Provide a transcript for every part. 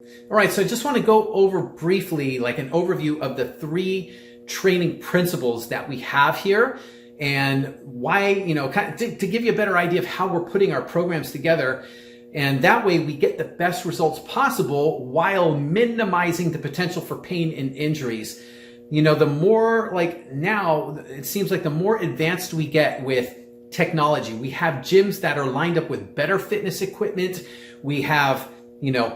All right, so I just want to go over briefly like an overview of the 3 training principles that we have here and why, kind of to give you a better idea of how we're putting our programs together. And that way we get the best results possible while minimizing the potential for pain and injuries. The more now it seems like the more advanced we get with technology, we have gyms that are lined up with better fitness equipment. We have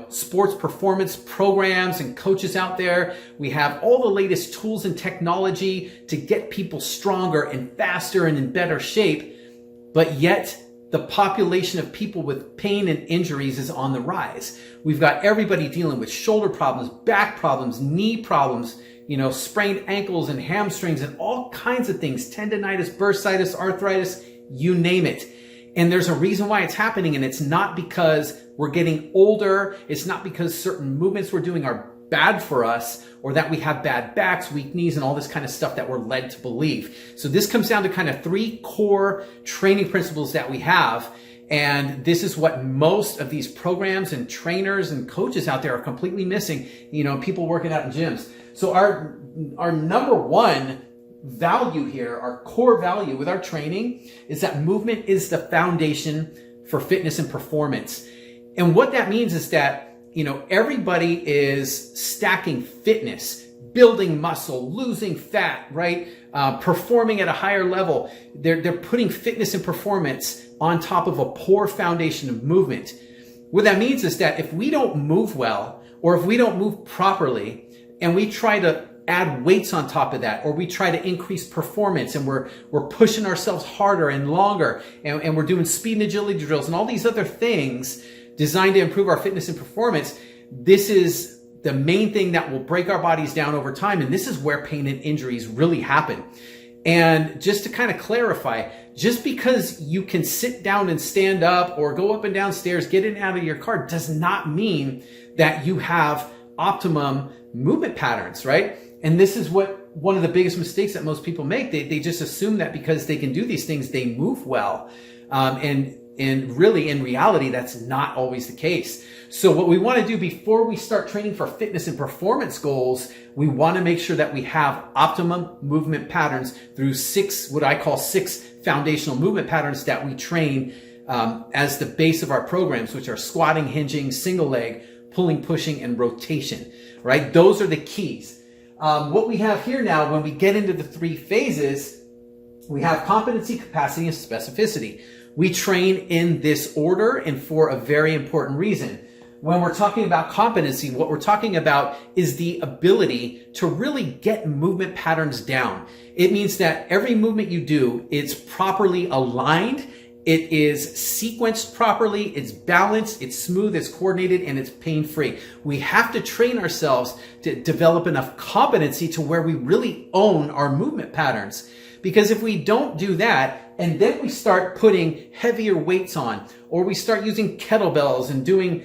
sports performance programs and coaches out there. We have all the latest tools and technology to get people stronger and faster and in better shape. But yet the population of people with pain and injuries is on the rise. We've got everybody dealing with shoulder problems, back problems, knee problems, sprained ankles and hamstrings and all kinds of things, tendonitis, bursitis, arthritis, you name it. And there's a reason why it's happening, and it's not because we're getting older. It's not because certain movements we're doing are bad for us or that we have bad backs, weak knees, and all this kind of stuff that we're led to believe. So this comes down to kind of 3 core training principles that we have. And this is what most of these programs and trainers and coaches out there are completely missing, people working out in gyms. So our number 1 value here, our core value with our training, is that movement is the foundation for fitness and performance. And what that means is that, everybody is stacking fitness, building muscle, losing fat, right? Performing at a higher level. They're putting fitness and performance on top of a poor foundation of movement. What that means is that if we don't move well, or if we don't move properly, and we try to add weights on top of that, or we try to increase performance and we're pushing ourselves harder and longer, and we're doing speed and agility drills and all these other things designed to improve our fitness and performance, this is the main thing that will break our bodies down over time. And this is where pain and injuries really happen. And just to kind of clarify, just because you can sit down and stand up or go up and down stairs, get in and out of your car, does not mean that you have optimum movement patterns, right? And this is one of the biggest mistakes that most people make. They just assume that because they can do these things, they move well. And really, in reality, that's not always the case. So what we want to do before we start training for fitness and performance goals, we want to make sure that we have optimum movement patterns through 6, what I call 6 foundational movement patterns that we train as the base of our programs, which are squatting, hinging, single leg, pulling, pushing, and rotation, right? Those are the keys. What we have here now, when we get into the 3 phases, we have competency, capacity, and specificity. We train in this order and for a very important reason. When we're talking about competency, what we're talking about is the ability to really get movement patterns down. It means that every movement you do, it's properly aligned, it is sequenced properly, it's balanced, it's smooth, it's coordinated, and it's pain-free. We have to train ourselves to develop enough competency to where we really own our movement patterns. Because if we don't do that, and then we start putting heavier weights on, or we start using kettlebells and doing,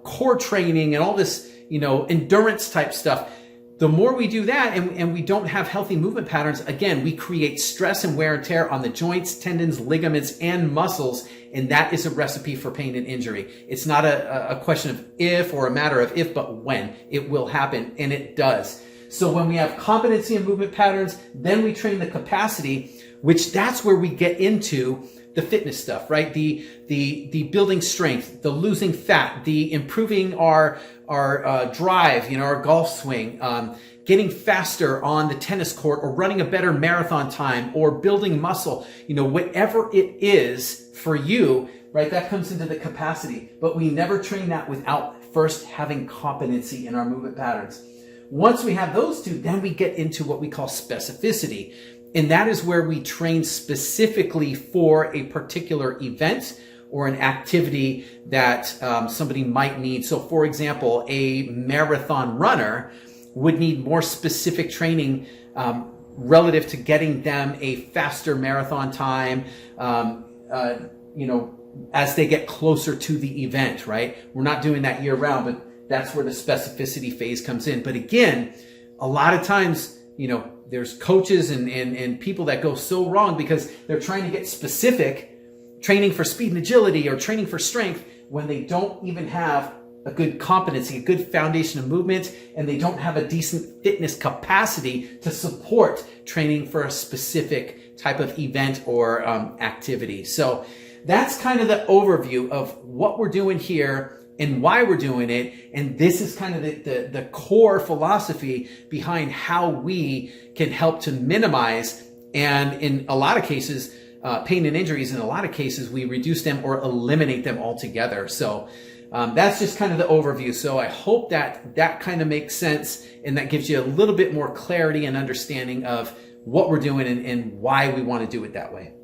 core training and all this, endurance type stuff, the more we do that and we don't have healthy movement patterns, again, we create stress and wear and tear on the joints, tendons, ligaments, and muscles. And that is a recipe for pain and injury. It's not a question of if or a matter of if, but when. It will happen, and it does. So when we have competency and movement patterns, then we train the capacity, which that's where we get into the fitness stuff, right? The building strength, the losing fat, the improving our drive, our golf swing, getting faster on the tennis court, or running a better marathon time, or building muscle, whatever it is for you, right? That comes into the capacity, but we never train that without first having competency in our movement patterns. Once we have those 2, then we get into what we call specificity. And that is where we train specifically for a particular event or an activity that somebody might need. So for example, a marathon runner would need more specific training relative to getting them a faster marathon time, as they get closer to the event, right? We're not doing that year round, but that's where the specificity phase comes in. But again, a lot of times, there's coaches and people that go so wrong because they're trying to get specific training for speed and agility or training for strength when they don't even have a good competency, a good foundation of movement, and they don't have a decent fitness capacity to support training for a specific type of event or activity. So that's kind of the overview of what we're doing here and why we're doing it. And this is kind of the core philosophy behind how we can help to minimize, and in a lot of cases, pain and injuries. In a lot of cases, we reduce them or eliminate them altogether. So that's just kind of the overview. So I hope that that kind of makes sense, and that gives you a little bit more clarity and understanding of what we're doing and why we want to do it that way.